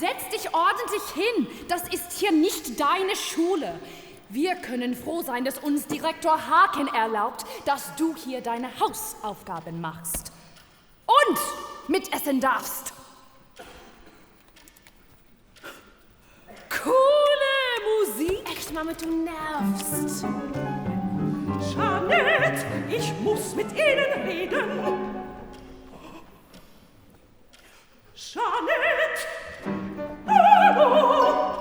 setz dich ordentlich hin. Das ist hier nicht deine Schule. Wir können froh sein, dass uns Direktor Haken erlaubt, dass du hier deine Hausaufgaben machst. Und mitessen darfst. Coole Musik. Echt, Mama, du nervst. Jeanette, ich muss mit Ihnen reden. Jeanette! Hallo!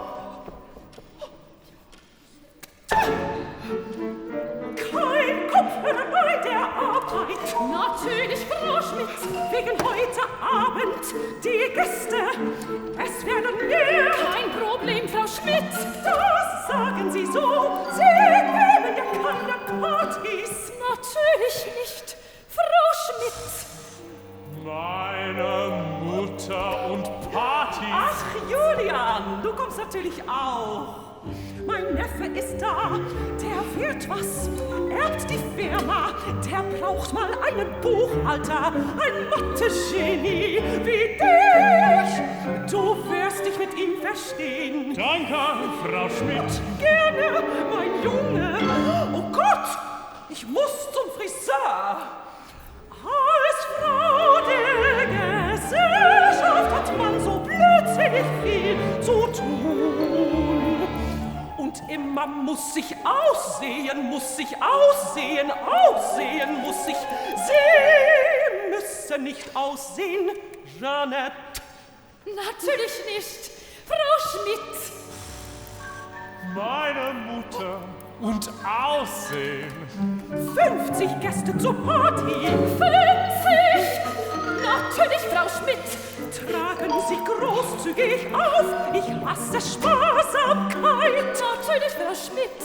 Kein Kopfhörer bei der Arbeit. Natürlich, Frau Schmidt. Wegen heute Abend die Gäste. Es werden mehr. Kein Problem, Frau Schmidt. Das sagen Sie so. Sie geben ja keine Partys. Natürlich nicht, Frau Schmidt. Meine Mutter und Partys. Ach, Julian, du kommst natürlich auch. Mein Neffe ist da, der wird was, erbt die Firma, der braucht mal einen Buchhalter, ein Mathe-Genie wie dich. Du wirst dich mit ihm verstehen. Danke, Frau Schmidt. Gerne, mein Junge. Oh Gott, ich muss zum Friseur. Als Frau der Gesellschaft hat man so blödsinnig viel zu tun. Und immer muss sich aussehen, muss sich aussehen, aussehen muss sich. Sie müssen nicht aussehen, Jeanette. Natürlich nicht, Frau Schmidt. Meine Mutter und Aussehen. 50 Gäste zur Party. 50! Natürlich, Frau Schmidt. Tragen Sie großzügig auf. Ich hasse Sparsamkeit. Natürlich, Frau Schmidt.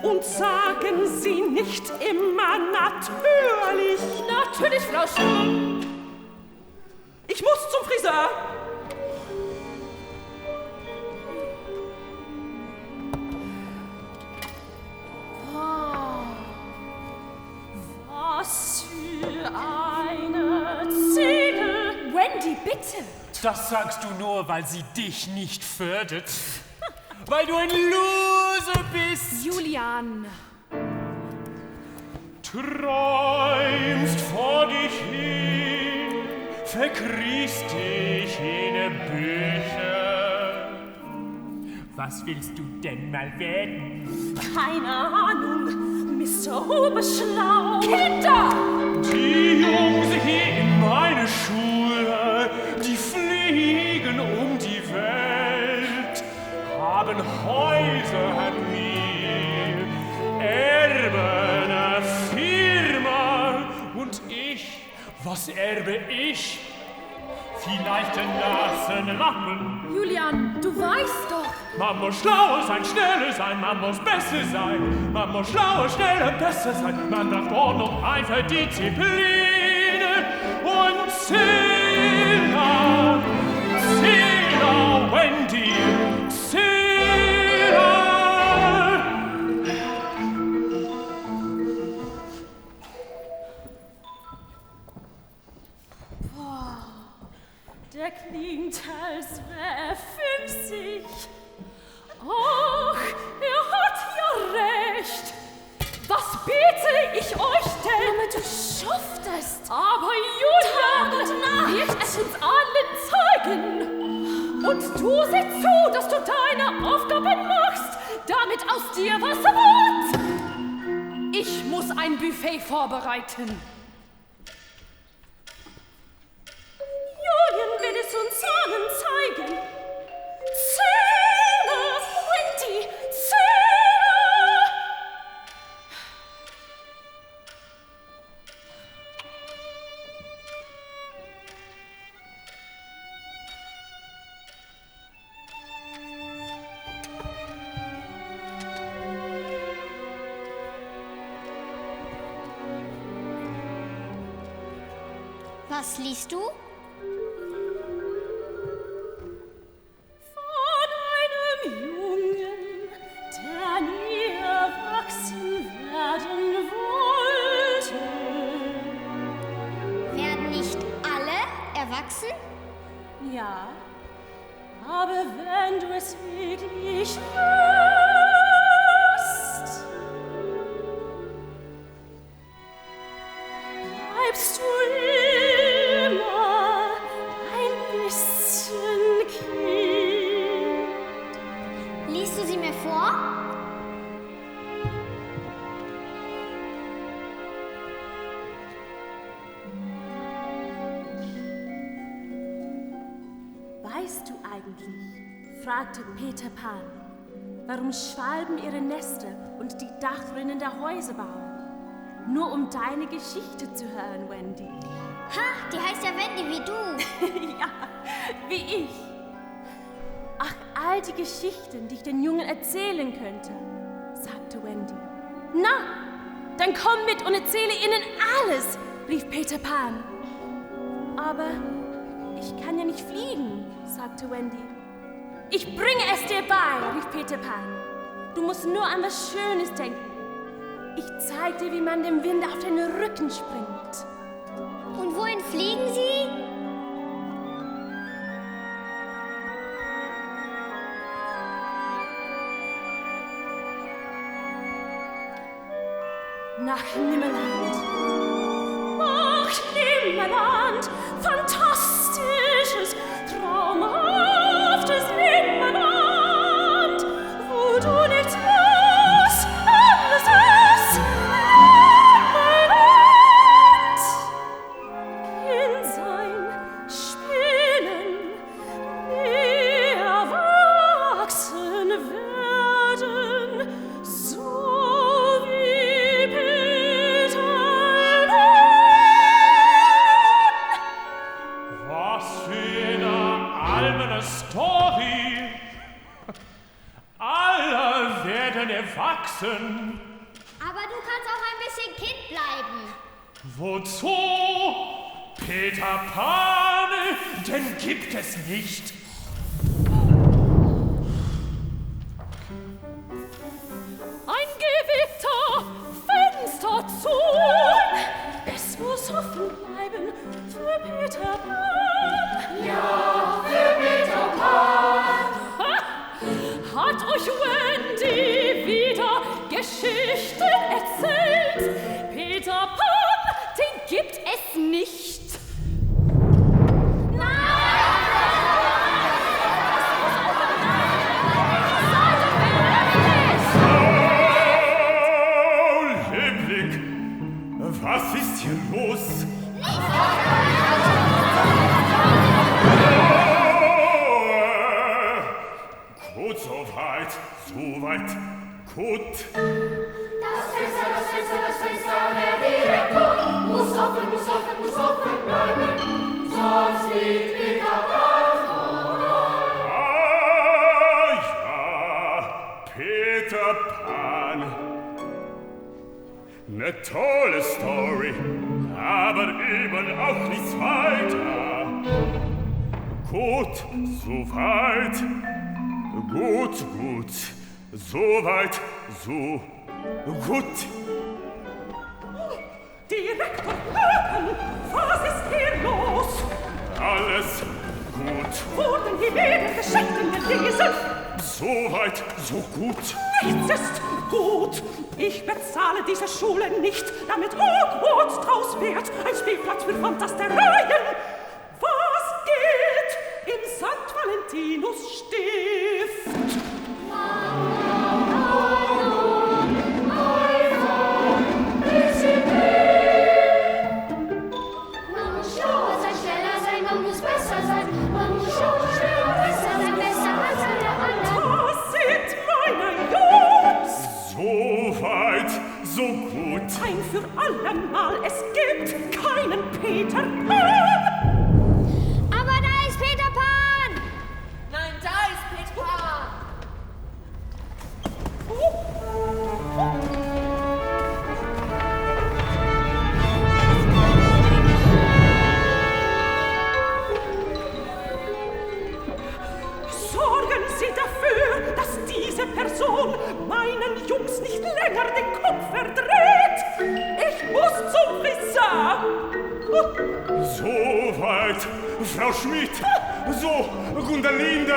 Und sagen Sie nicht immer natürlich. Natürlich, Frau Schmidt. Ich muss zum Friseur. Was für eine Szene. Wendy, bitte. Das sagst du nur, weil sie dich nicht fördert. Weil du ein Loser bist. Julian. Träumst vor dich hin, verkriechst dich in Bücher. Was willst du denn mal werden? Keine Ahnung, Mr. Oberschlau. Kinder! Die Jungs hier in meiner Schule, die fliegen um die Welt, haben Häuser wie erben eine Firma. Und ich, was erbe ich? Vielleicht einen nassen Lappen. Julian, du weißt doch. Man muss schlauer sein, schneller sein, man muss besser sein. Man muss schlauer, schneller, besser sein. Man braucht Ordnung, einfach Disziplin. Und Zilla, Wendy, Zilla. Der klingt, als wäre 50. Ach, hat ja recht. Was biete ich euch denn? Damit du schaffst. Aber Julian wird es uns allen zeigen. Und du sieh zu, dass du deine Aufgaben machst, damit aus dir was wird. Ich muss ein Buffet vorbereiten. Julian wird es uns allen zeigen. Zähne, Wendy, Zähne! Was liest du? Von einem Jungen, der nie erwachsen werden wollte. Werden nicht alle erwachsen? Ja, Aber wenn du es wirklich wirst, bleibst du immer ein bisschen Kind. Liest du sie mir vor? Weißt du eigentlich, fragte Peter Pan, warum Schwalben ihre Nester und die Dachrinnen der Häuser bauen? Nur um deine Geschichte zu hören, Wendy. Ha, die heißt ja Wendy wie du. Ja, wie ich. Ach, all die Geschichten, die ich den Jungen erzählen könnte, sagte Wendy. Na, dann komm mit und erzähle ihnen alles, rief Peter Pan. Aber ich kann ja nicht fliegen, sagte Wendy. Ich bringe es dir bei, rief Peter Pan. Du musst nur an was Schönes denken. Ich zeig dir, wie man dem Wind auf den Rücken springt. Und wohin fliegen sie? Nach Nimmerland. Ach, Nimmerland, fantastisches, traumhaftes Nimmerland, wo du nichts musst, alles ist Nimmerland. Kind sein, spielen, erwachsen werden, so wie Peter Pan. Was für eine alberne Story. Alle werden erwachsen. Aber du kannst auch ein bisschen Kind bleiben. Wozu? Peter Pan, den gibt es nicht. Ein Gewitter, Fenster zu. Es muss offen bleiben für Peter Pan. Ja, für Peter Pan. Hat euch Wendy wieder Geschichten erzählt? Peter Pan, den gibt es nicht. Oh, Liebling, was ist hier los? Gut, so weit, gut. Das Fenster, der Direktor, muss offen bleiben, sonst liegt Peter Pan Ah, ja, Peter Pan. Ne tolle Story, aber eben auch nichts weiter. Gut, so weit, gut, so weit, so gut. Direktor Pan, was ist hier los? Alles gut, Wurden die Geschichten gelesen? so weit, so gut. Nichts ist gut. Ich bezahle diese Schule nicht, damit Hogwarts draus wird. Ein Spielplatz für Fantastereien. Was gilt im St. Valentinus Stift? Man muss schlauer sein, schneller sein, man muss besser sein. Man muss schlauer, schneller, besser sein, besser als alle anderen. Das sind meine Jungs. So weit, so gut. Ein für allemal, es gibt keinen Peter Pan. Aber da ist Peter Pan! Nein, da ist Peter Pan. Sorgen Sie dafür, dass diese Person meinen Jungs nicht länger den Kopf verdreht. Ich muss zum Friseur. So weit, Frau Schmidt, So, Gundelinde!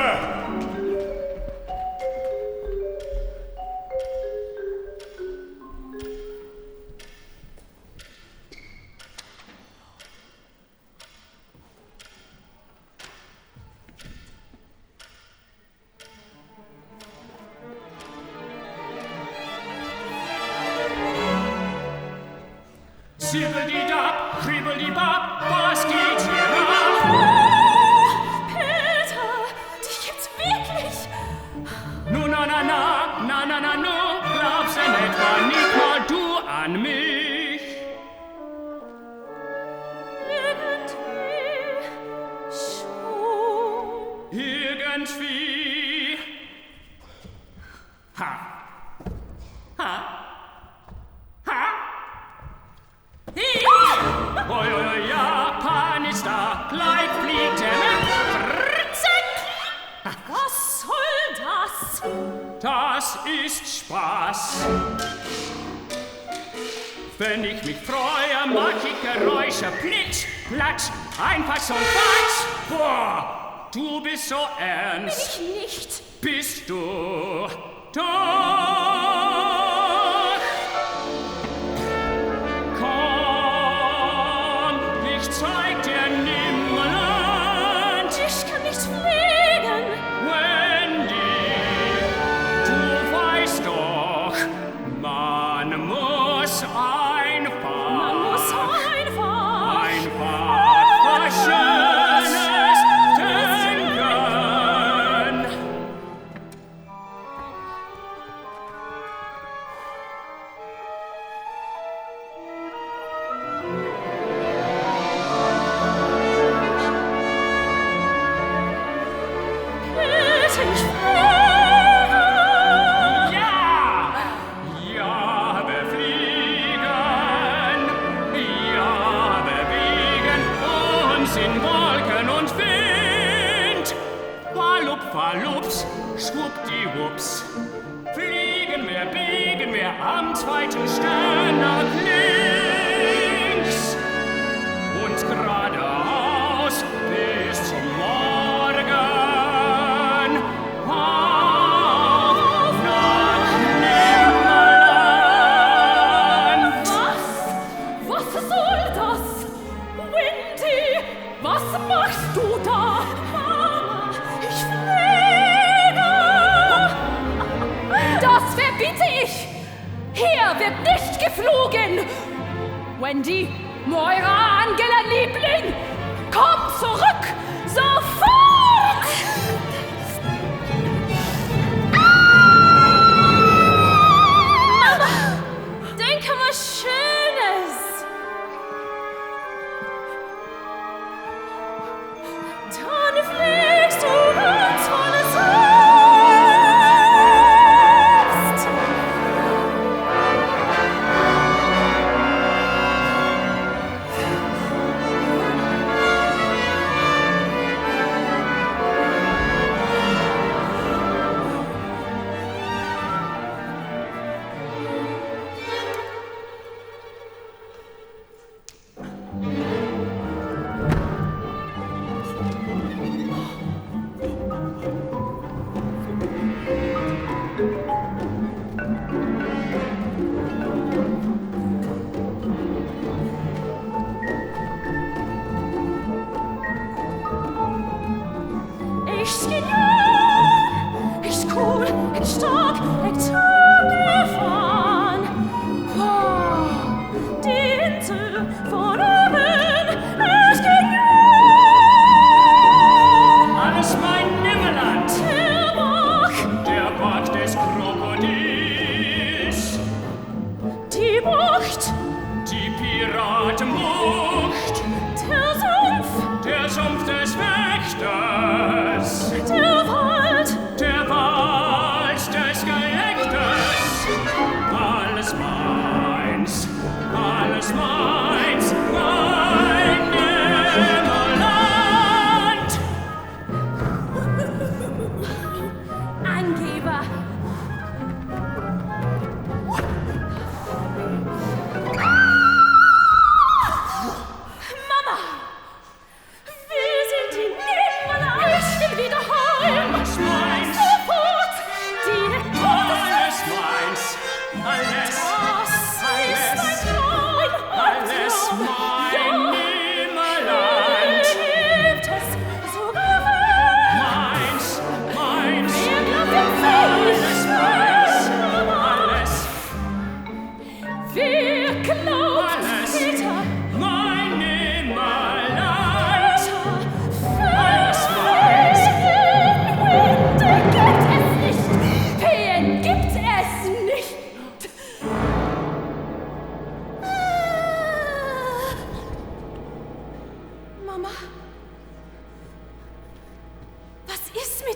Zibbeldi-dab, kribbeldi-bab, was geht hier ab? Peter, dich gibt's wirklich? Nu, na, nu, glaubst denn etwa nicht mal du an mich? Irgendwie schon. Irgendwie. Ha. Ha. Ha. Hi. Oi, oi, oi, Japan ist da, gleich fliegt er weg. Zack. Was soll das? Das ist Spaß. Wenn ich mich freue, mach ich Geräusche, Plitsch, Platsch, einfach so Quatsch. Boah, du bist so ernst. Ich nicht. Bist du doch? Komm, ich zeig dir Nimmerland. Ich kann nicht fliegen. Wendy, du weißt doch, man muss einfach was Schönes denken. Peter, ich fliege. Ja, wir fliegen, ja, wir wiegen uns in Wolken und Wind. Fallup, fallups, schwuppdiwups, fliegen wir, biegen wir am zweiten Stern nach links und geradeaus bis zum Morgen. Auf nach Nimmerland. Was soll das? Wendy, was machst du da? Mama, ich fliege. Das verbiete ich. Hier wird nicht geflogen. Wendy, Moira, Angela, Liebling, komm zurück. Sofort. Mama, denke mal Schönes. Dann fliegst du ganz von selbst. Ich genial, ich cool, ich stark, ich zugefahren. Oh, die Insel von oben, ich genial. Alles mein Nimmerland, Der der Bart des Krokodils, die Bucht, die Piratenbucht, der Sumpf, der Sumpf des Wächters, der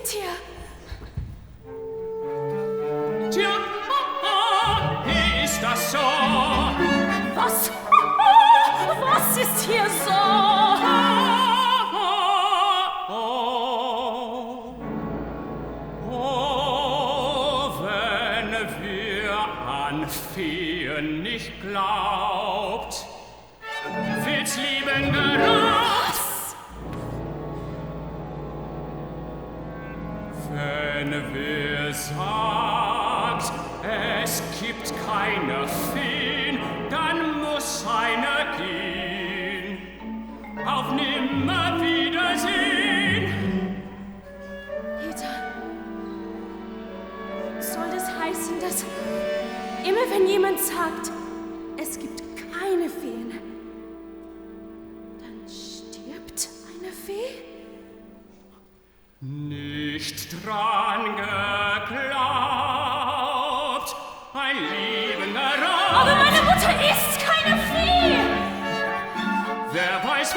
sind hier. Tja, ist das so? Was? Was ist hier so? Wenn wir an Feen nicht glaubt, will's lieben geraubt. Wenn wir sagt, es gibt keine Feen, dann muss eine gehen. Auf Nimmerwiedersehen. Peter, soll das heißen, dass immer wenn jemand sagt, es gibt keine Feen, dann stirbt eine Fee? Nicht dran geglaubt, ein liebender Raum. Aber meine Mutter ist keine Fee! Wer weiß,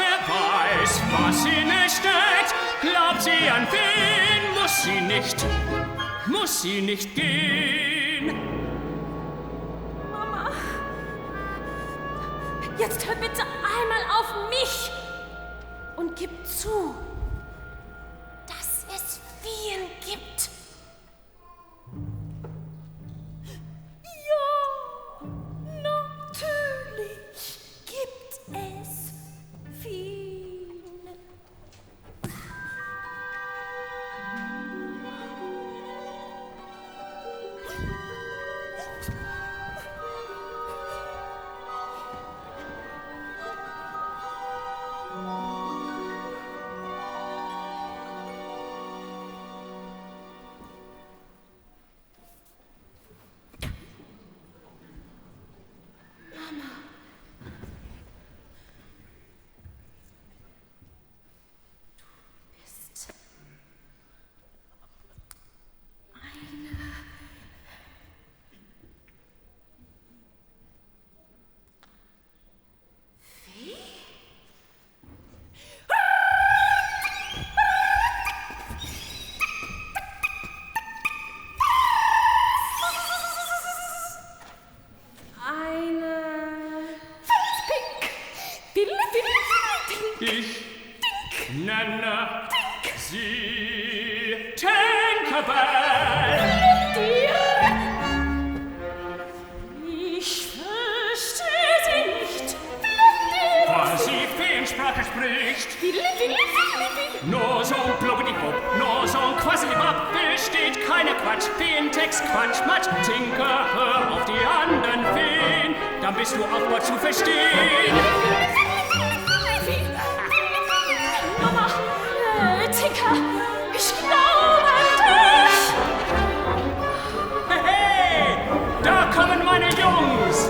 was in ihr steckt. Glaubt sie an wen, muss sie nicht gehen. Mama, jetzt hör bitte einmal auf mich und gib zu, dass es Feen gibt. Ja, natürlich gibt es Feen. Ich nenne sie Tinkerbell. Ich verstehe sie nicht. Weil sie Feensprache spricht. Nur so ein Pluggedibup, nur so ein Quasselibab, besteht keine Quatsch. Feentext, Quatsch, Matsch, Tinker, hör auf die anderen Feen, dann bist du auch mal zu verstehen. Mama, Tinker, ich glaube dich. Hey, hey, da kommen meine Jungs.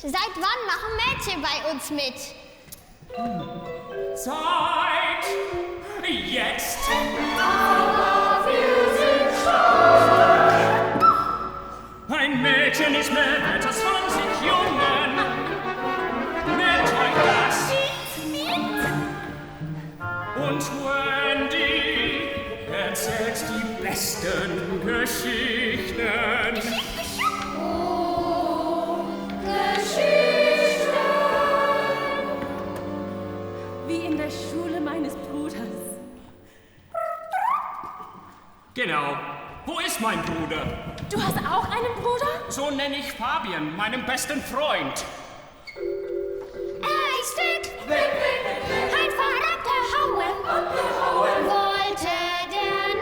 Seit wann machen Mädchen bei uns mit? Zeit jetzt. Ein Mädchen ist mehr wert als 20 Jungen. Merkt euch das. Und Wendy erzählt die besten Geschichten. Wie in der Schule meines Bruders. Genau. Wo ist mein Bruder? Du hast auch einen Bruder? So nenne ich Fabian, meinen besten Freund. Ein Stück, ein Fahrrad gehauen, wollte der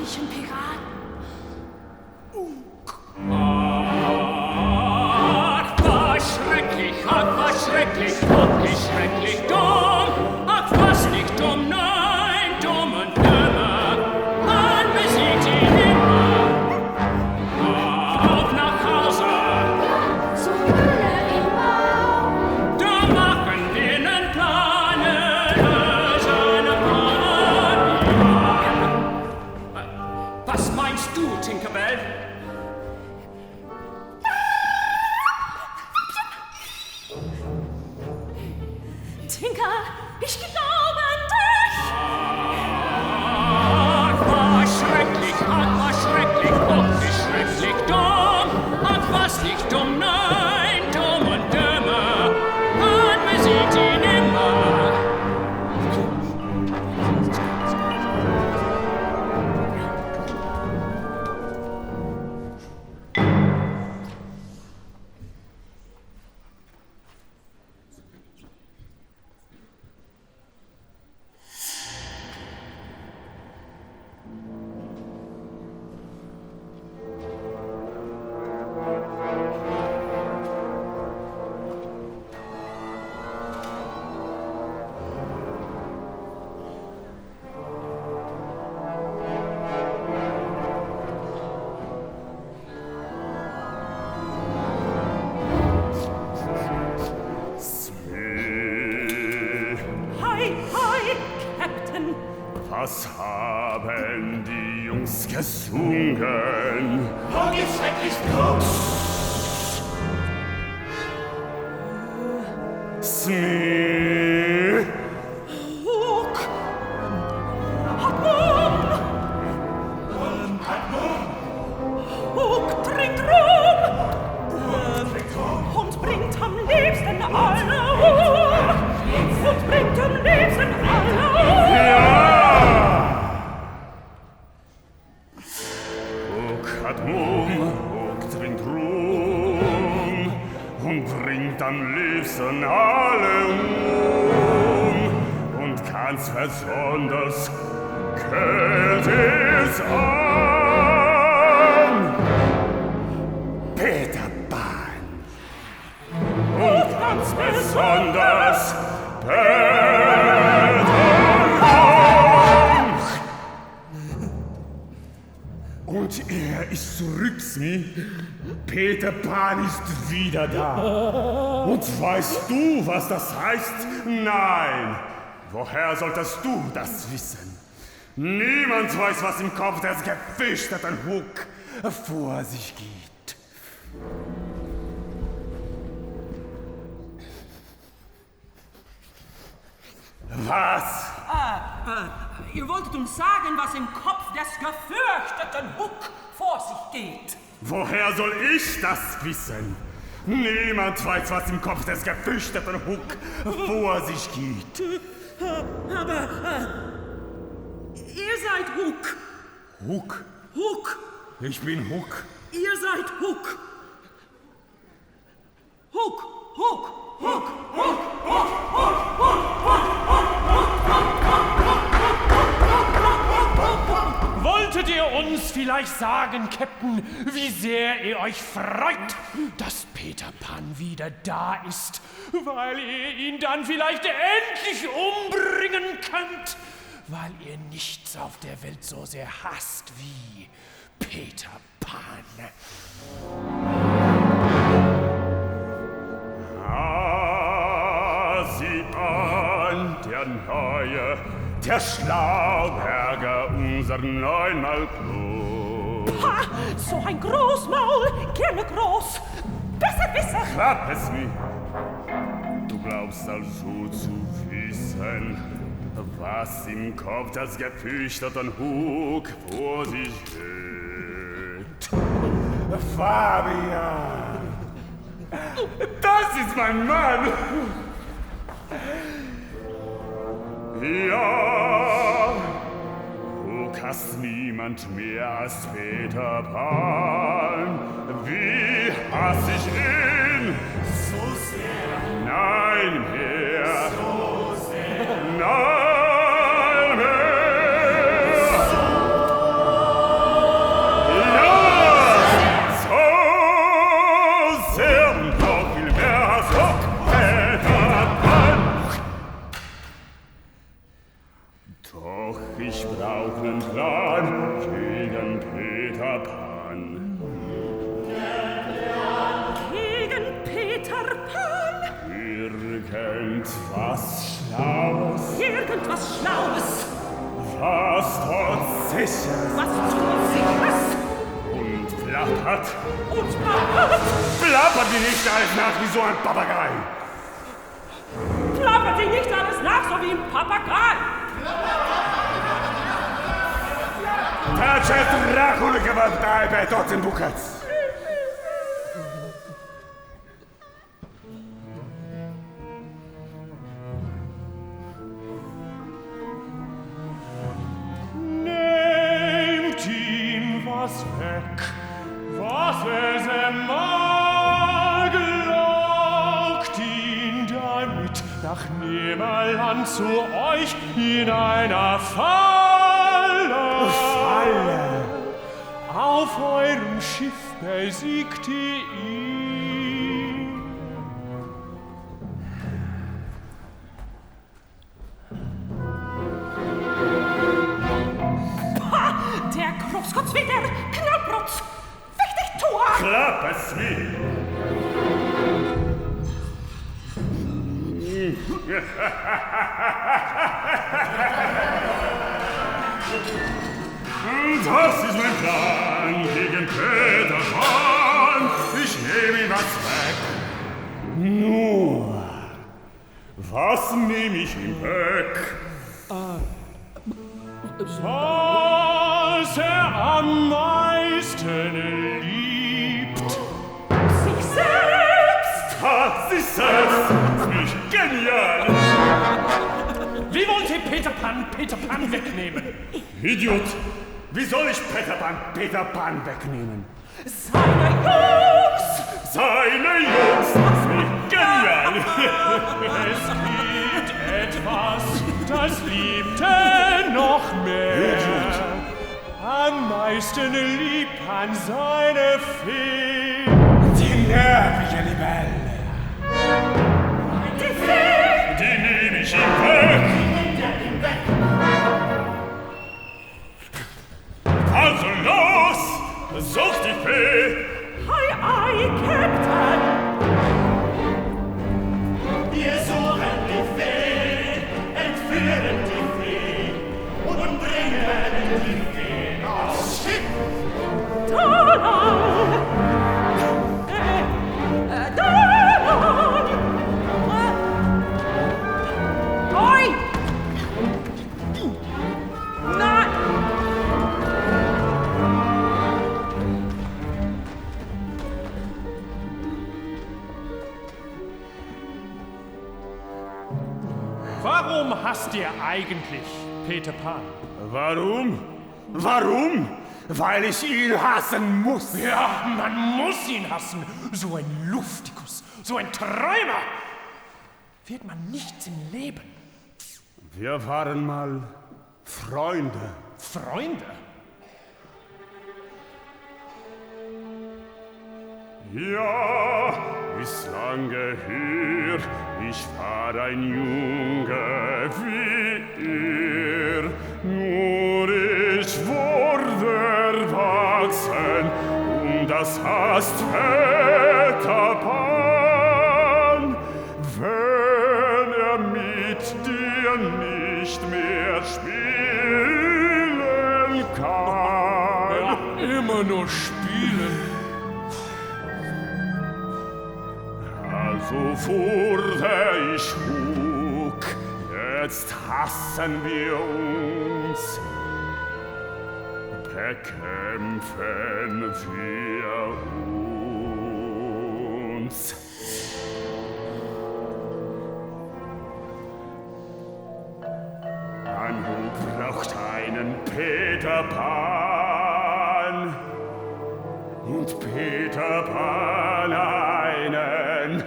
manchen Piraten. Ach, was schrecklich, und wie schrecklich dumm. Ach, was nicht dumm, nein, dumm und dümmer. Man besiegt ihn immer. Auf nach Hause. So Höhle im Bau. Da machen wir einen Plan, lösen Plan. Was meinst du, Tinkerbell? Tinker, ich glaube an dich. Ach, was schrecklich, und wie schrecklich dumm. Ach, was nicht dumm, nein, dumm und dümmer. Man besiegt ihn immer. Hi, hi, Captain. Was haben die Jungs gesungen? Oh, wie schrecklich dumm. Smee, Hook. Hook trinkt Rum. Und bringt am liebsten alle um. Und bringt am liebsten alle um. ja! Huck hat Mumm, Huck trinkt Rum und bringt am liebsten alle um. Und ganz besonders quält es an Peter Pan. Und ganz besonders Peter Pan. Und er ist zurück, Smee. Peter Pan ist wieder da. Und weißt du, was das heißt? Nein. Woher solltest du das wissen? Niemand weiß, was im Kopf des gefürchteten Hook vor sich geht. Was? Ihr wolltet uns sagen, was im Kopf des gefürchteten Hook vor sich geht. Woher soll ich das wissen? Niemand weiß, was im Kopf des gefürchteten Hook vor sich geht. Aber ihr seid Hook. Hook? Hook. Ich bin Hook. Ihr seid Hook. Hook, Hook, Hook, Hook, Hook, Hook, Hook, Wolltet ihr uns vielleicht sagen, Captain, wie sehr ihr euch freut, dass Peter Pan wieder da ist, weil ihr ihn dann vielleicht endlich umbringen könnt, weil ihr nichts auf der Welt so sehr hasst wie Peter Pan. Sieh an, der Neue, der Schlauberger, unser Neunmalklub. Ha! So ein Großmaul, gerne groß. Besserwisser. Klapp es mir. Du glaubst also zu wissen, was im Kopf des gefürchteten Hook vor sich geht. Fabian! Das ist mein Mann! Ja, du hast niemand mehr als Peter Pan. Wie hass ich ihn? So sehr. Nein mehr. So sehr. Nein mehr. So gegen Peter Pan. Gegen Peter Pan. Irgendwas Schlaues. Irgendwas Schlaues. Was dort sicheres. Was Sicheres. Und plappert. Und plappert. Plappert dir nicht alles nach wie so ein Papagei. Plappert dir nicht alles nach so wie ein Papagei. Tace Dracula gewaltai bei toți bucăți. Nehmt ihm was weg, was es mag, lockt ihn damit nach Nehmerland zu euch in einer Falle. Auf eurem Schiff besiegt ihr ihn. Der Großkotz wieder, Knallbrotz, wichtig Tor! Klappes wie. Das ist mein Plan gegen Peter Pan. Ich nehme ihm was weg. Nur, was nehme ich ihm weg? Was am meisten liebt. Sich selbst! Sich selbst! Mich genial! Wie wollt ihr Peter Pan wegnehmen? Idiot! Wie soll ich Peter Pan wegnehmen? Seine Jungs! Seine Jungs! Mich genial! Es gibt etwas, das liebt er noch mehr. Am meisten lieb an seine Fee. Die nervige Libelle. Die Fee! Die nehme ich ihm weg. Also los! Such die Fee! Ei, ei, Captain! Wir suchen die Fee, entführen die Fee und bringen die Fee aufs Schiff. Da lang! Da lang! Oi! Nein! Warum hasst ihr eigentlich Peter Pan? Warum? Warum? Weil ich ihn hassen muss. Ja, man muss ihn hassen. So ein Luftikus, so ein Träumer. Wird man nichts im Leben. Wir waren mal Freunde. Freunde? Ja, ist lange her, ich war ein Junge wie ihr. Nur ich wurde erwachsen und das heißt Peter Pan. Wenn er mit dir nicht mehr spielen kann. Ja, immer nur spielen. Also wurde ich Hug, jetzt hassen wir uns, bekämpfen wir uns. Ein Hug braucht einen Peter Pan und Peter Pan einen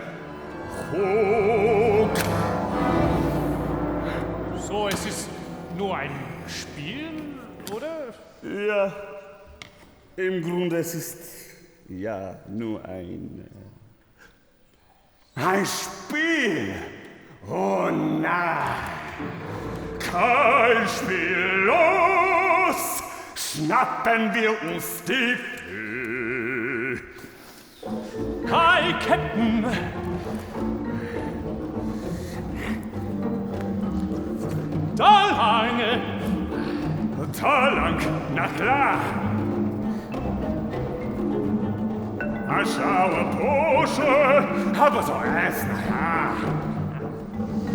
Hug. So, es ist nur ein Spiel, oder? Ja, im Grunde es ist ja nur ein Spiel. Oh nein, kein Spiel, los, schnappen wir uns die Fee. Hi, Captain! Da lange! Da lang, na klar! Na schaue, Bursche, aber so erst nachher.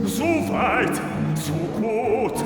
So weit, so gut.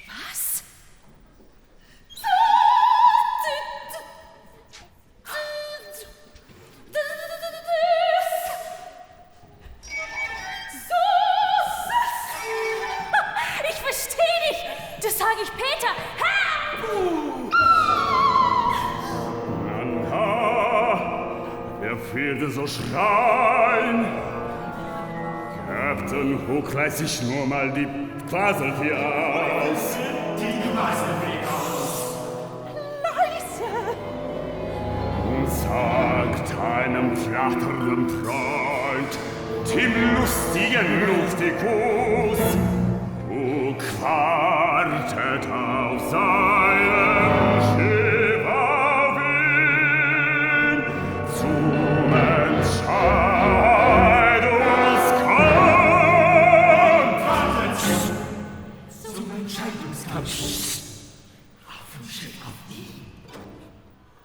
Was? Ich verstehe dich. Das sage ich Peter. Anna, wer fehlte so schreien? Captain Hook reißt sich nur mal die Quaselfee aus. Die Quaselfee aus. Leise. Und sagt einem flatternden Freund, dem lustigen Luftikus, Hook wartet auf seinem Schiff auf ihn zum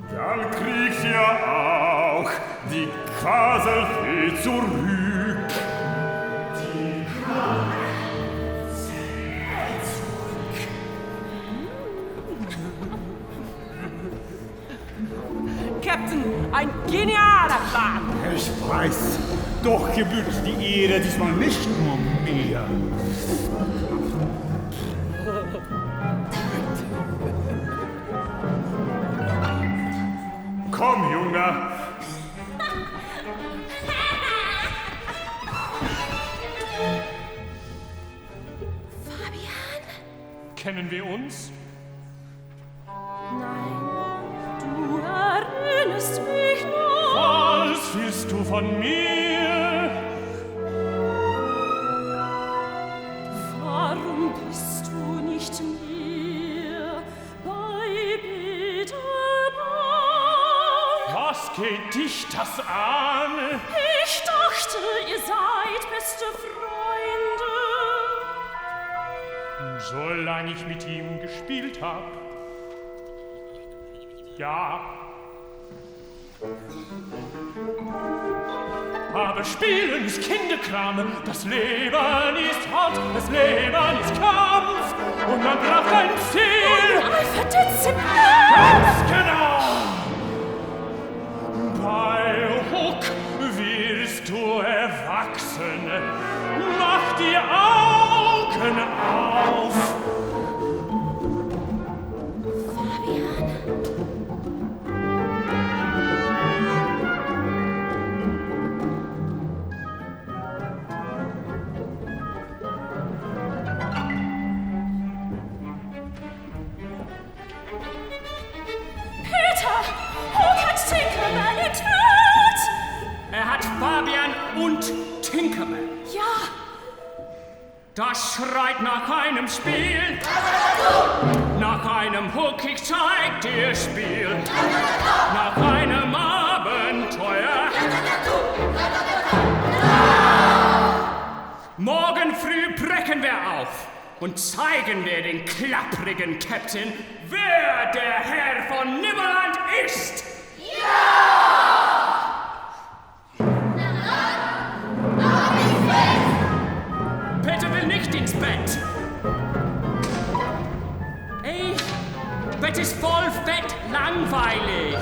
Dann kriegt ihr auch die Quaselfee zurück. Die Quaselfee zurück. Captain, ein genialer Plan. Ich weiß, doch gebührt die Ehre diesmal nicht nur mir. Komm, Junge. Fabian? Kennen wir uns? Nein, du erinnerst mich noch. Was willst du von mir? Warum bist du nicht mehr bei Peter Pan? Was geht dich das an? Ich dachte, ihr seid beste Freunde. Solange ich mit ihm gespielt hab. Ja. Aber Spielen ist Kinderkram, das Leben ist hart, das Leben ist Kampf und man braucht ein Ziel. Unreifert Disziplin. Ganz genau. Bei Huck wirst du erwachsen. Mach die Augen auf. Tinkerman entführt! Er hat Fabian und Tinkerman. Ja. Das schreit nach einem Spiel. Nach einem Huck, ich zeig dir Spiel. Nach einem Abenteuer. Morgen früh brechen wir auf und zeigen wir den klapprigen Captain, wer der Herr von Nimmerland ist. Peter will nicht ins Bett. Ey, Bett ist voll fett langweilig.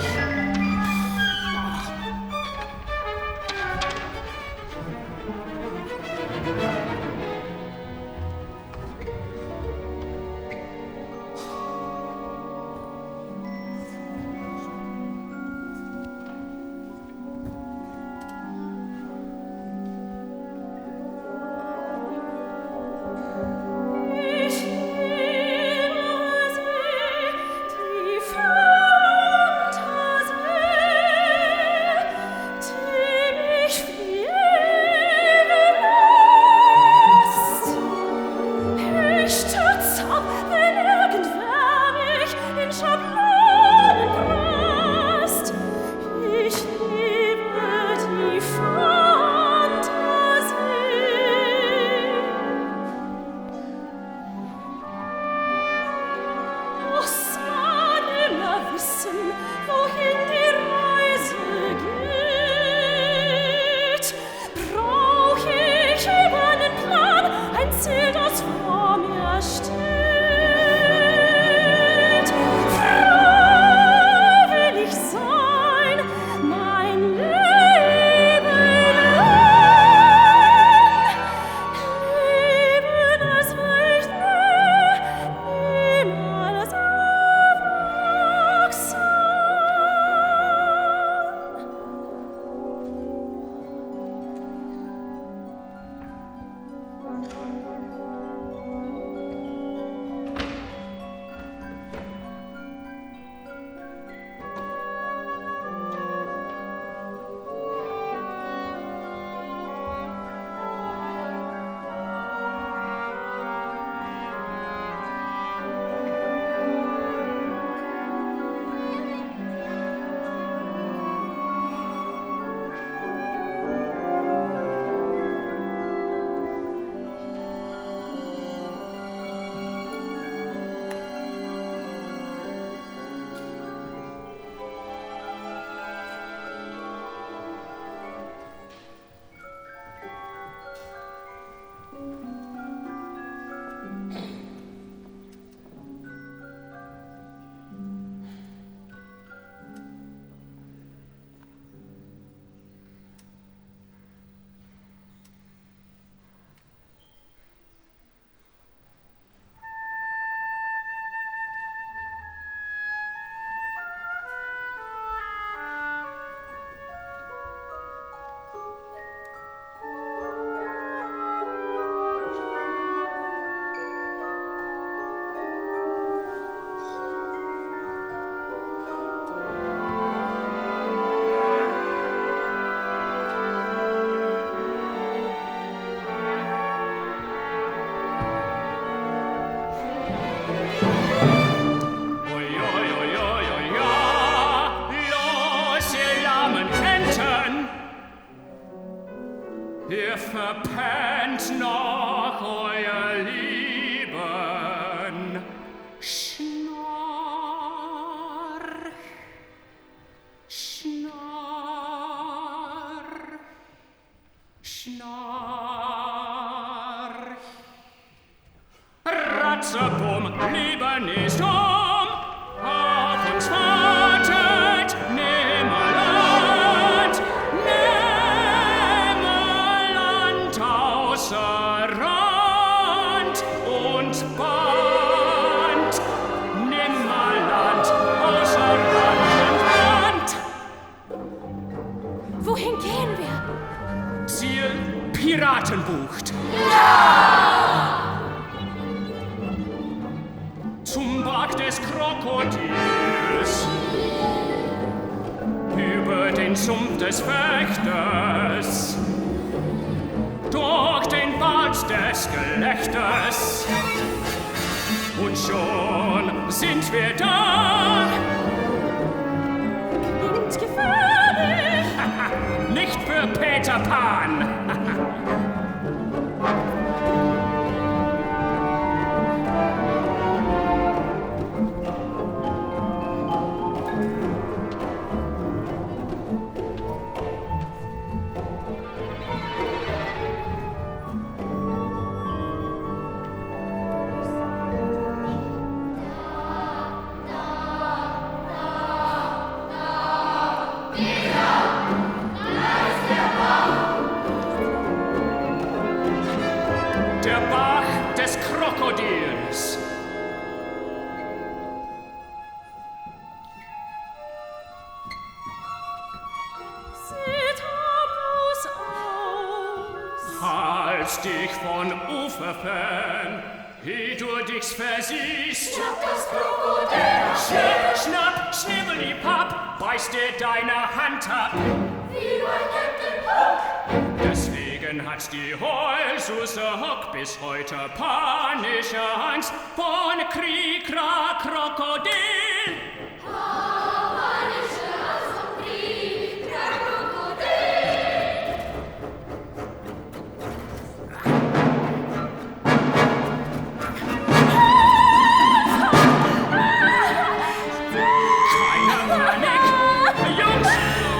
Ihr verpennt noch euer Leben. Schnarch, schnarch. Schnarch. Ratzebumm, lieber nicht auf uns wartet Nimmerland, Nimmerland außer Rand und Band, Nimmerland außer Rand und Band. Wohin gehen wir? Ziel Piratenbucht. Zum Park des Krokodils, über den Sumpf des Wächters, durch den Wald des Gelächters. Und schon sind wir da. Und gefährlich. Nicht für Peter Pan. Der Bach des Krokodils. Seht bloß aus. Halt dich von Ufer fern, ehe du dich versiehst. Schnapp das Krokodil. Schnapp, schnapp, schnibbeli-papp, beiß dir deine Hand ab. Wie bei Captain Hook. Deswegen hat die Heulsuse Hock bis heute panische Angst von Krieg-Krokodil. Panische Angst vom Krieg, Krokodil. Keine Panik. Jungs,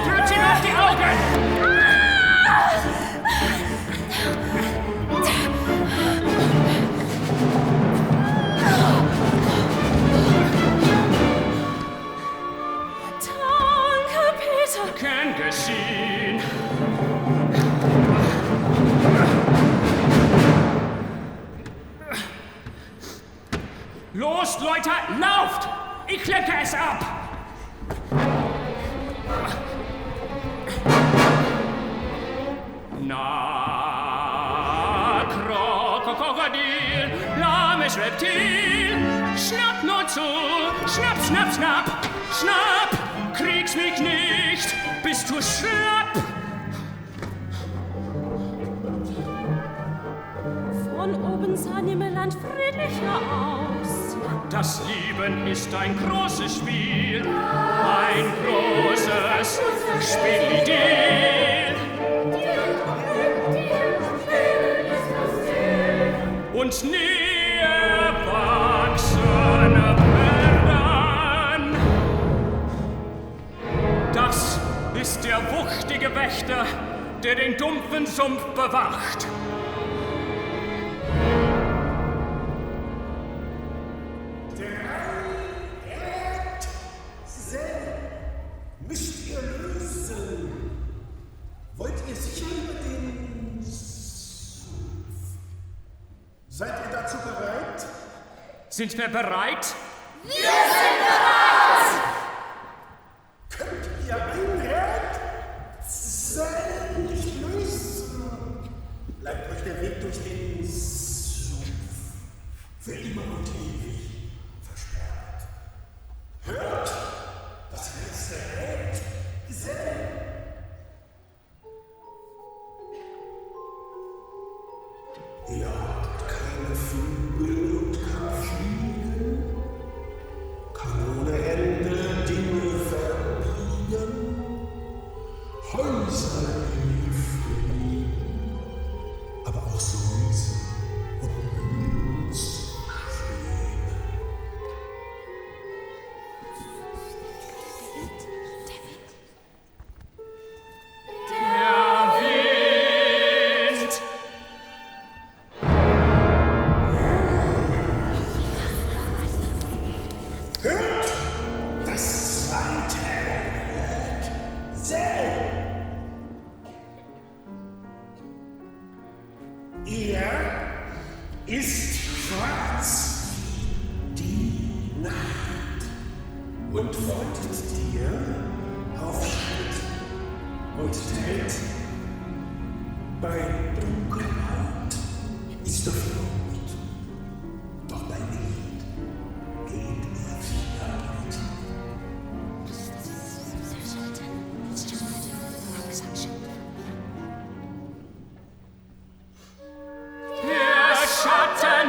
drückt ihn auf die Augen. Danke, Peter. Gern geschehen. Los, Leute, lauft! Ich lenke es ab! Na, Krokodil, lahmes Reptil, schnapp nur zu, schnapp, schnapp, schnapp, schnapp, kriegst mich nicht, bist du schlapp. Von oben sah Nimmerland friedlicher aus. Das Leben ist ein großes Spiel, ein großes Spielidee. Und nie erwachsene werden. Das ist der wuchtige Wächter, der den dumpfen Sumpf bewacht. Müsst ihr lösen? Wollt ihr sicher über den Sumpf? Seid ihr dazu bereit? Sind wir bereit? Könnt ihr ein Rätsel nicht lösen? Bleibt euch der Weg durch den Sumpf für immer und ewig versperrt. Hört das letzte Rätsel. Ihr habt keine Flügel und kann fliegen, kann ohne Ende Dinge verbiegen, Häuser fliegen, aber auch Sülze und Münzen fliegen. Der Wind ist schwarz wie die Nacht und folgt dir auf Schritt und Tritt. Bei Dunkelheit ist er Flucht, doch bei Licht geht er wieder mit. Der Schatten!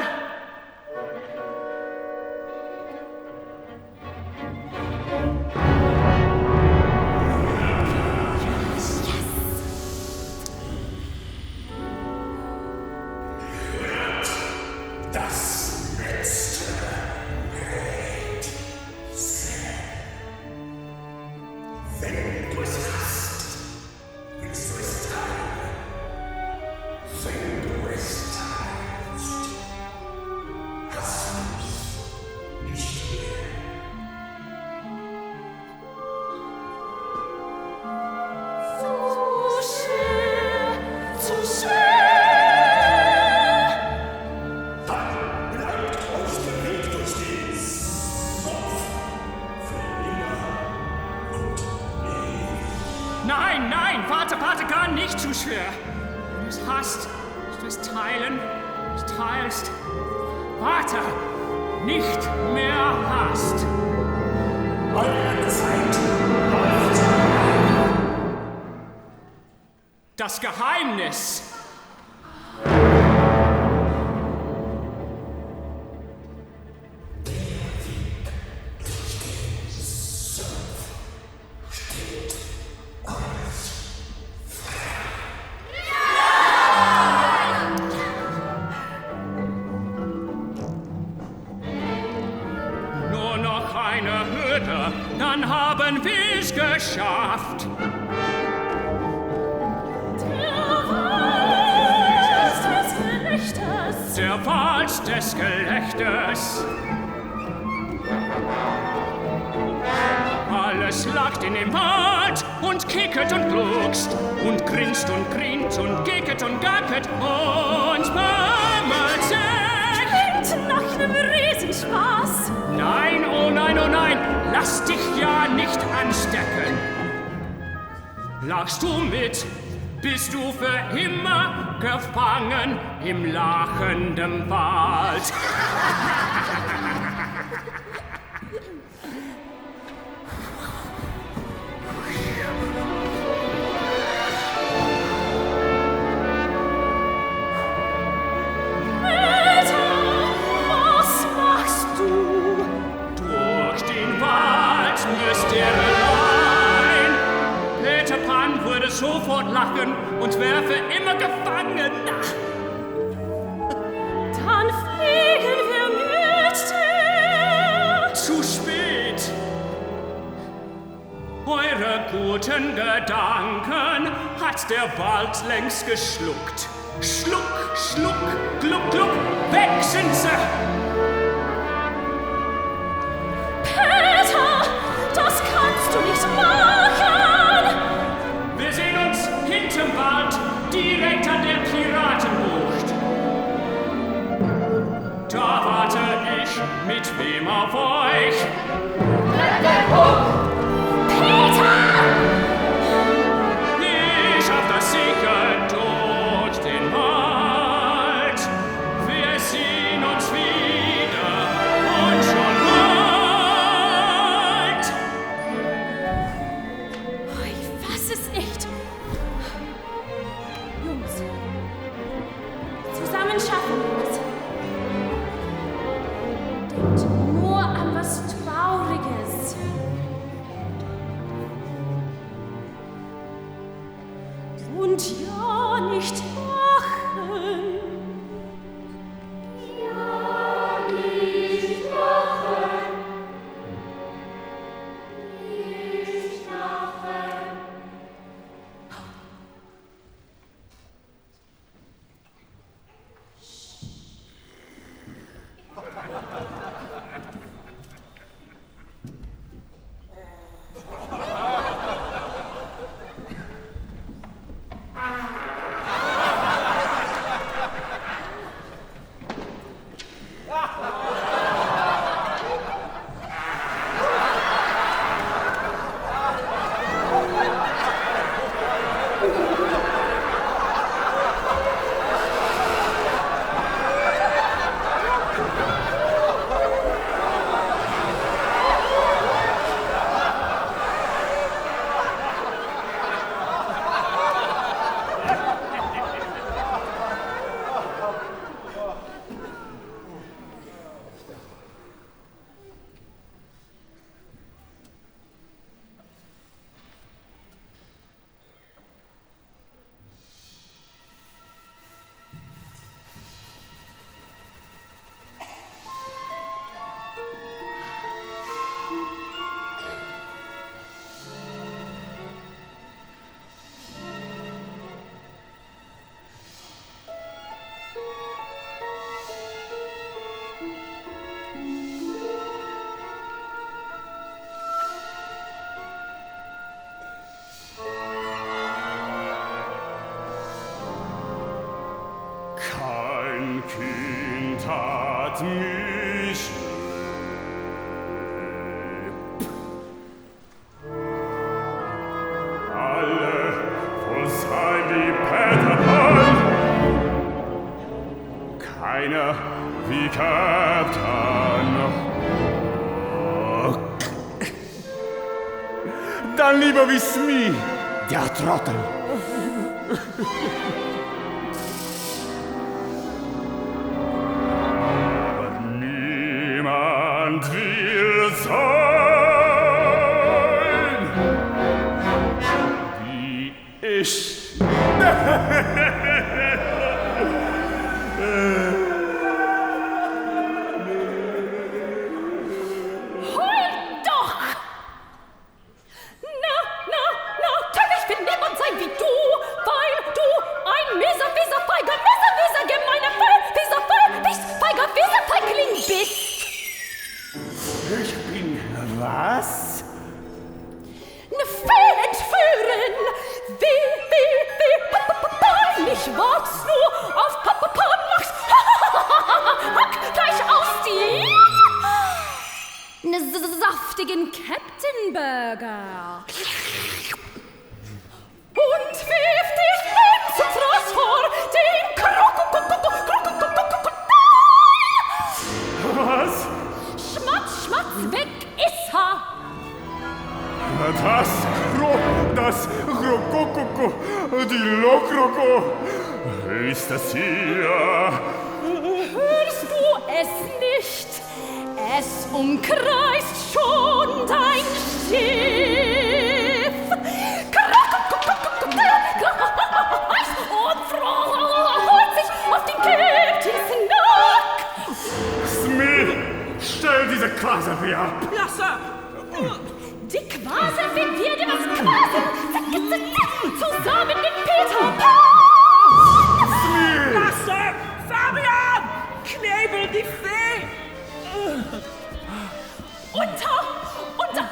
Das letzte Rätsel. Wenn du es hast, willst du es teilen. Wenn du es teilst, hast du es nicht mehr. Zu schwer. Bleibt euch der Weg durch den Sumpf für immer und ewig. Nein, nein, warte, gar nicht zu schwer. Wenn du es hast, musst du es teilen, es teilst. Warte, nicht mehr hast. Eure Zeit läuft. Das Geheimnis. Nur noch eine Hürde, dann haben wir's geschafft. Der Wald des Gelächters. Alles lacht in dem Wald und kickert und gluckst und grinst und grint und gickert und gackert und murmelt sich. Klingt nach einem Riesenspaß. Nein, oh nein, lass dich ja nicht anstecken. Lachst du mit, bist du für immer gefangen im lachenden Wald. Peter, was machst du? Durch den Wald müsst ihr allein. Peter Pan würde sofort lachen und wäre für immer gefangen. Dann fliegen wir mit dir. Zu spät. Eure guten Gedanken hat der Wald längst geschluckt. Schluck, schluck, gluck, gluck, weg sind sie. Peter, das kannst du nicht machen. Wir sehen uns hinterm Wald, direkt an der Piratenbucht. Da warte ich mit wem auf euch. Peter! Ich schaff das sicher durch den Wald. Wir sehen uns wieder und schon bald. Ich fass es nicht. Jungs, zusammen schaffen wir es. Denkt nur an was Trauriges. Und ja, nicht lachen. Kind hat mich lieb. Alle voll sein wie Peter Pan, keiner wie Kapitän. Dann lieber wie Smee, der Trottel. Aber niemand will sein wie ich. Was? Ne Fee entführen! Wie, peinlich war's nur auf Papapanachs! Hack gleich aus die! Ne saftigen Captain Burger! Und wirf dich hin zum Fraß vor den Was? Schmatz, schmatz, weg ist er! Das Krokoko, die Lokroko, ist das hier? Hörst du es nicht? Es umkreist schon dein Schiff. Und freut sich auf den Captain's Nack. Smee, stell diese Quaselfee ab. Lasse! Die Quaselfee wird dir was quaseln. Zusammen mit Peter Pan. Lasse! Fabian! Knebel die Fee!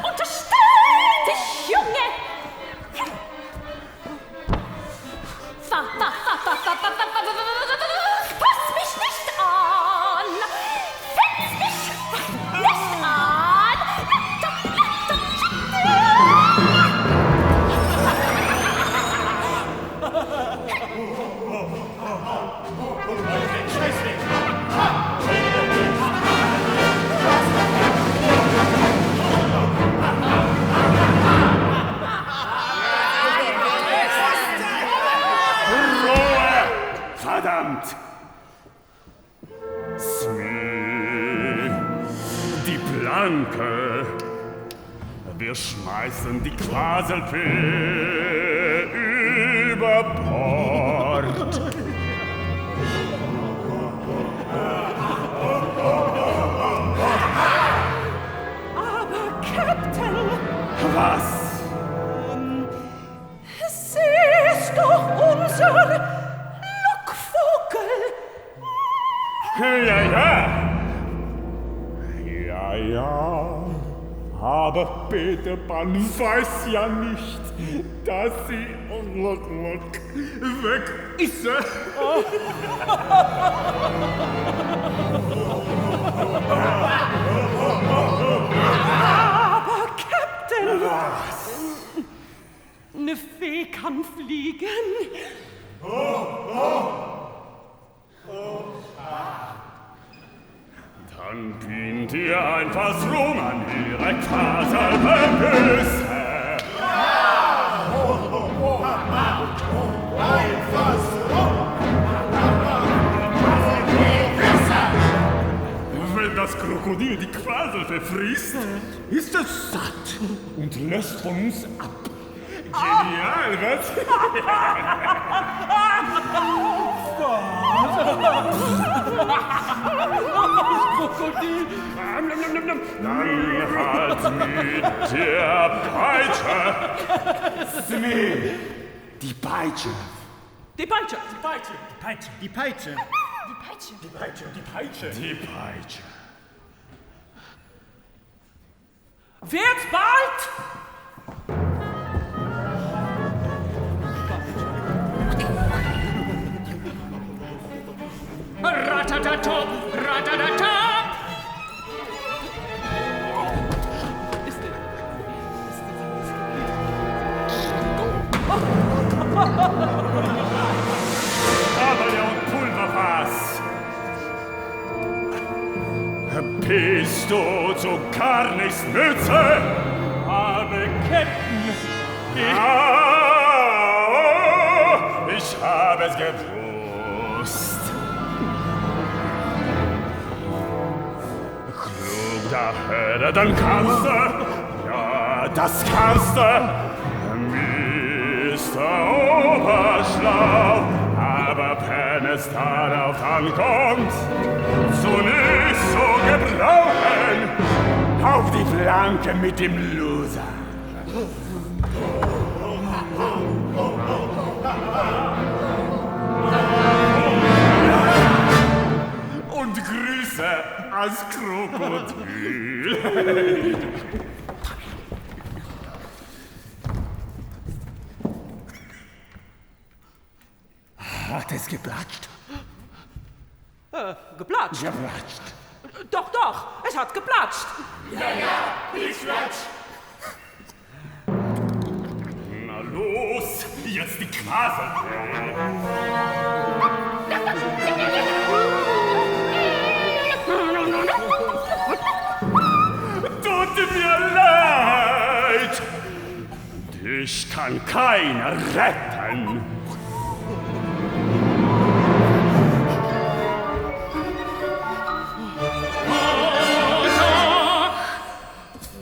Unterstell dich, Junge! Fass mich nicht an! Fetz mich nicht an! Verdammt! Smee, die Planke. Wir schmeißen die Quaselfee über Bord. Aber, Captain! Was? Sie ist doch unser Lockvogel! Ja. Aber Peter Pan weiß ja nicht, dass sie weg ist. Aber, Captain! Was? Eine Fee kann fliegen. Dann bindet ihr ein Fass rum an ihre Quaselbeküsse. Ein Fass rum! Wenn das Krokodil die Quaselfee frisst, ist es satt und lässt von uns ab. Genial, was? Krokodil! Dann halt mit der Peitsche. Smee, die Peitsche. Die Peitsche! Die Peitsche. Die Peitsche. Wird's bald? Rata, und Pulverfass. Bist du zu gar nichts nütze? Aber Captain, ich habe es gewusst. Klug daher, dann kannst du, ja, das kannst du, Mr. Oberschlau, aber wenn es darauf ankommt, zunächst zu gebrauchen, auf die Flanke mit dem Loser. Und Grüße als Krokodil. Hat es geplatscht? Geplatscht? Geplatscht. Doch, doch, es hat geplatscht. Ich platsch. Na los, jetzt die Quasel. Tut mir leid. Dich kann keiner retten.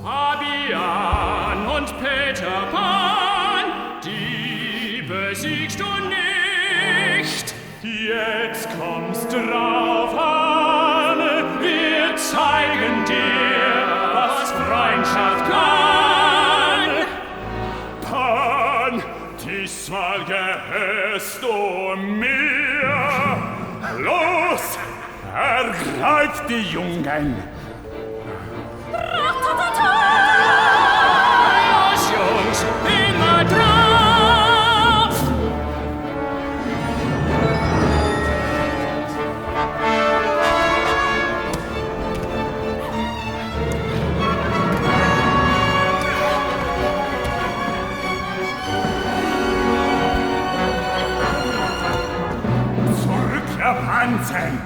Fabian und Peter Pan, die besiegst du nicht. jetzt kommst drauf an, wir zeigen dir, was Freundschaft kann. Pan, diesmal gehörst du mir. Los, ergreif die Jungen. Los, Jungs, immer drauf! Zurück, ihr Panzen.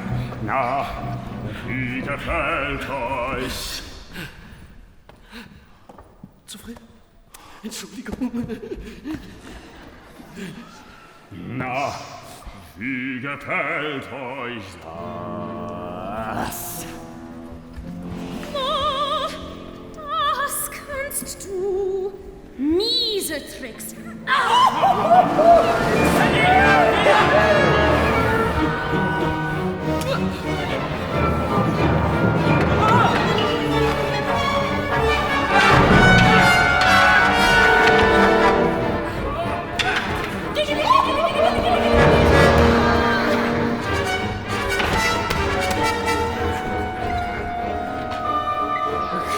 Na, wie gefällt euch? Zufrieden? Entschuldigung. Na, wie gefällt euch das? Oh, das kannst du. Miese Tricks.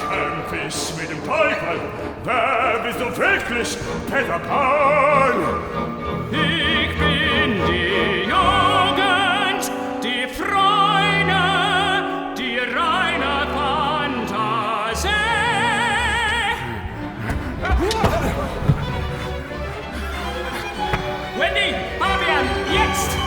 Kämpf ich mit dem Teufel? Wer bist du wirklich, Peter Pan? Ich bin die Jugend, die Freunde, die reine Fantasie. Wendy, Fabian, jetzt!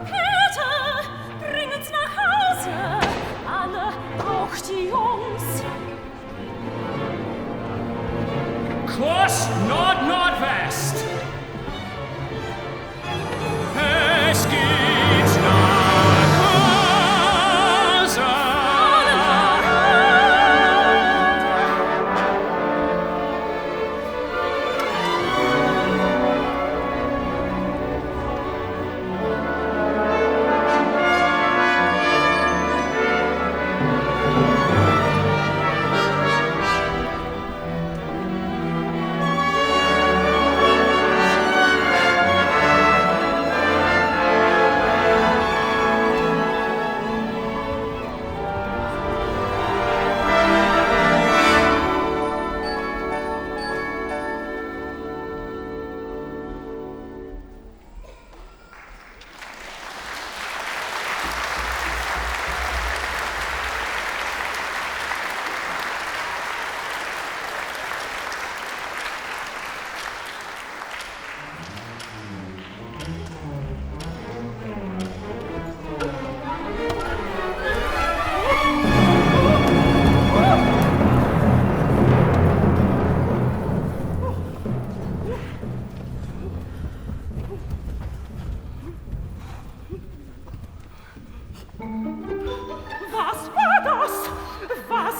Peter,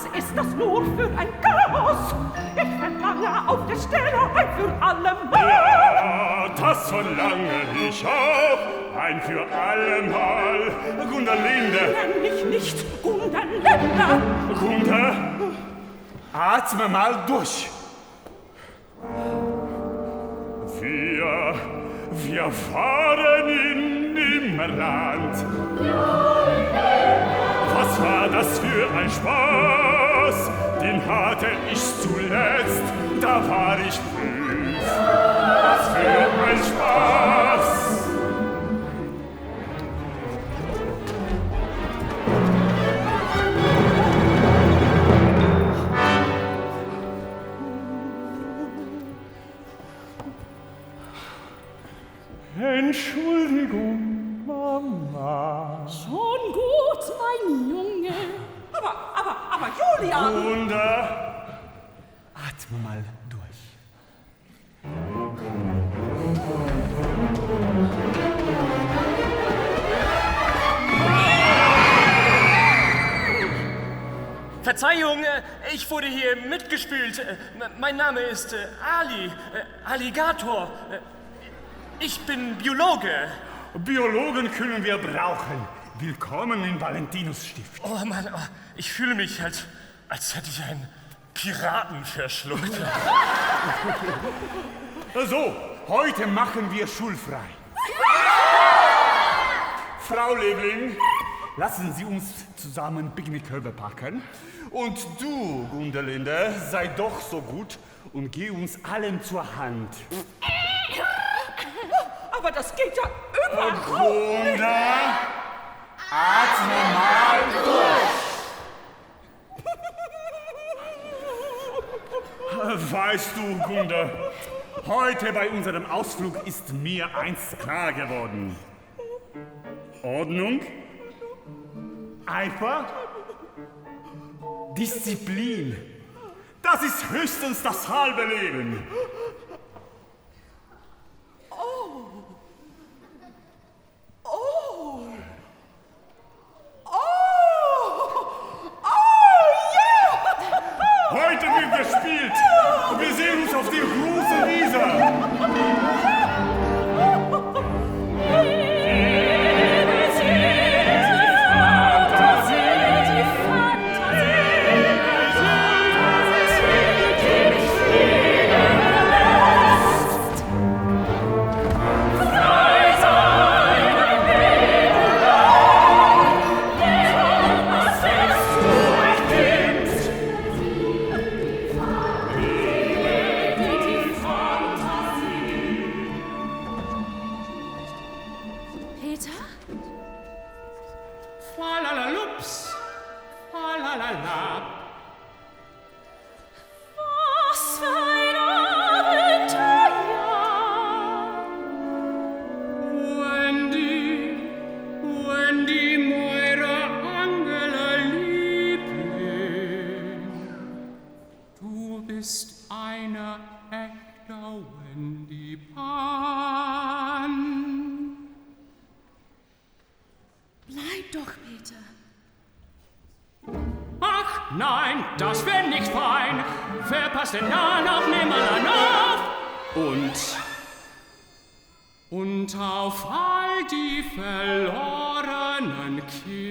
Was ist das nur für ein Chaos? Ich verlange auf der Stelle ein für alle Mal. Ja, das verlange ich auch, ein für alle Mal. Gunderlinde. Nenn mich nicht Gunderlinde. Gunder, atme mal durch. Wir fahren in Nimmerland. Was war das für ein Spaß? Den hatte ich zuletzt, da war ich 5. Was für ein Spaß! Entschuldigung, Mama. Schon gut, mein Junge. Aber Julian! Wunder, atme mal durch. Verzeihung, ich wurde hier mitgespült. Mein Name ist Alligator. Ich bin Biologe. Biologen können wir brauchen. Willkommen in Valentinus Stift. Oh Mann, ich fühle mich, als hätte ich einen Piraten verschluckt. So, heute machen wir schulfrei. Frau Lebling, lassen Sie uns zusammen Picknickkörbe packen. Und du, Gunderlinde, sei doch so gut und geh uns allen zur Hand. Aber das geht ja überhaupt nicht. Gunder, atme mal durch. Weißt du, Gunder, heute bei unserem Ausflug ist mir eins klar geworden. Ordnung, Eifer, Disziplin, das ist höchstens das halbe Leben. Heute wird gespielt und wir sehen uns auf der großen Wiese. Nein, das wär nicht fein. Verpasst den Nahen auf Nimmerland auf. Und auf all die verlorenen Kinder